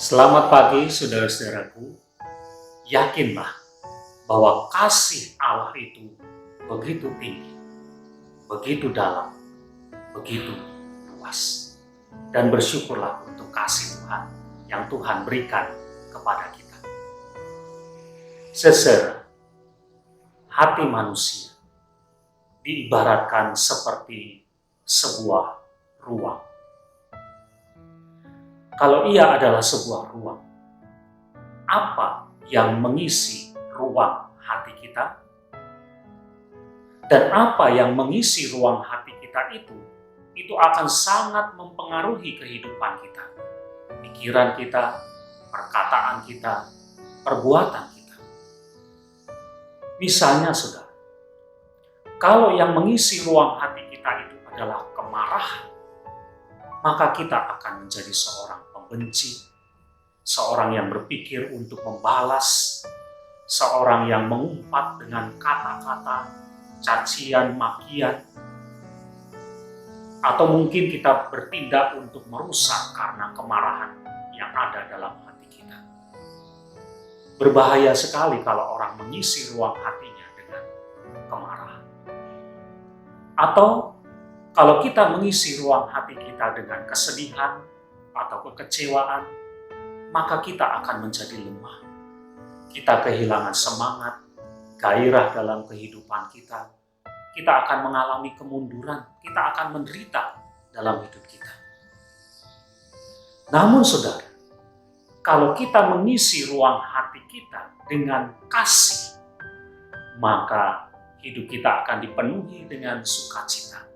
Selamat pagi, saudara-saudaraku. Yakinlah bahwa kasih Allah itu begitu tinggi, begitu dalam, begitu luas. Dan bersyukurlah untuk kasih Tuhan yang Tuhan berikan kepada kita. Saudara, hati manusia diibaratkan seperti sebuah ruang. Kalau ia adalah sebuah ruang, apa yang mengisi ruang hati kita? Dan apa yang mengisi ruang hati kita itu akan sangat mempengaruhi kehidupan kita, pikiran kita, perkataan kita, perbuatan kita. Misalnya, saudara, kalau yang mengisi ruang hati kita itu adalah kemarahan, maka kita akan menjadi seorang pembenci, seorang yang berpikir untuk membalas, seorang yang mengumpat dengan kata-kata, cacian, makian, atau mungkin kita bertindak untuk merusak karena kemarahan yang ada dalam hati kita. Berbahaya sekali kalau orang mengisi ruang hatinya dengan kemarahan. Atau kalau kita mengisi ruang hati kita dengan kesedihan atau kekecewaan, maka kita akan menjadi lemah. Kita kehilangan semangat, gairah dalam kehidupan kita. Kita akan mengalami kemunduran, kita akan menderita dalam hidup kita. Namun saudara, kalau kita mengisi ruang hati kita dengan kasih, maka hidup kita akan dipenuhi dengan sukacita.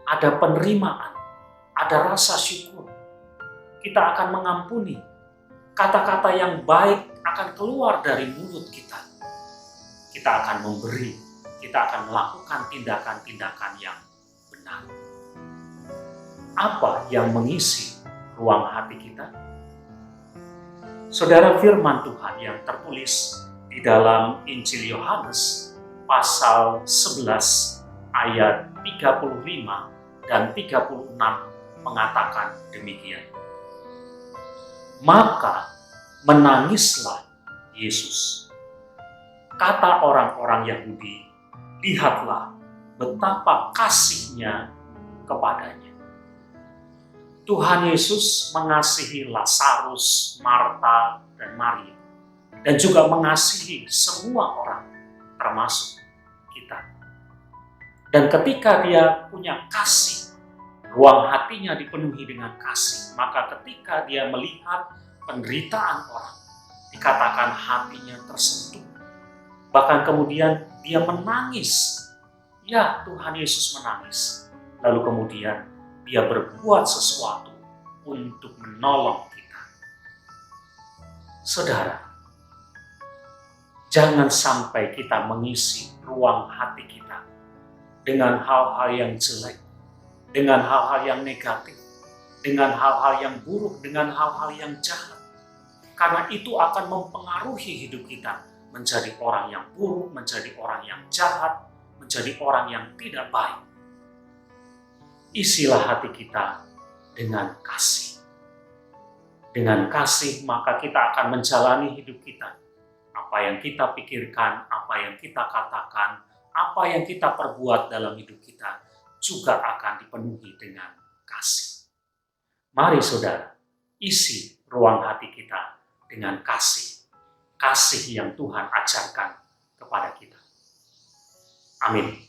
Ada penerimaan, ada rasa syukur. Kita akan mengampuni. Kata-kata yang baik akan keluar dari mulut kita. Kita akan memberi, kita akan melakukan tindakan-tindakan yang benar. Apa yang mengisi ruang hati kita? Saudara, firman Tuhan yang tertulis di dalam Injil Yohanes pasal 11 ayat 35 dan 36 mengatakan demikian. Maka menangislah Yesus. Kata orang-orang Yahudi, lihatlah betapa kasihnya kepadanya. Tuhan Yesus mengasihi Lazarus, Marta, dan Maria. Dan juga mengasihi semua orang, termasuk kita. Dan ketika dia punya kasih, ruang hatinya dipenuhi dengan kasih, maka ketika dia melihat penderitaan orang, dikatakan hatinya tersentuh. Bahkan kemudian dia menangis. Ya, Tuhan Yesus menangis. Lalu kemudian dia berbuat sesuatu untuk menolong kita. Saudara, jangan sampai kita mengisi ruang hati kita dengan hal-hal yang jelek, dengan hal-hal yang negatif, dengan hal-hal yang buruk, dengan hal-hal yang jahat. Karena itu akan mempengaruhi hidup kita menjadi orang yang buruk, menjadi orang yang jahat, menjadi orang yang tidak baik. Isilah hati kita dengan kasih. Dengan kasih maka kita akan menjalani hidup kita. Apa yang kita pikirkan, apa yang kita katakan, apa yang kita perbuat dalam hidup kita juga akan dipenuhi dengan kasih. Mari saudara, isi ruang hati kita dengan kasih. Kasih yang Tuhan ajarkan kepada kita. Amin.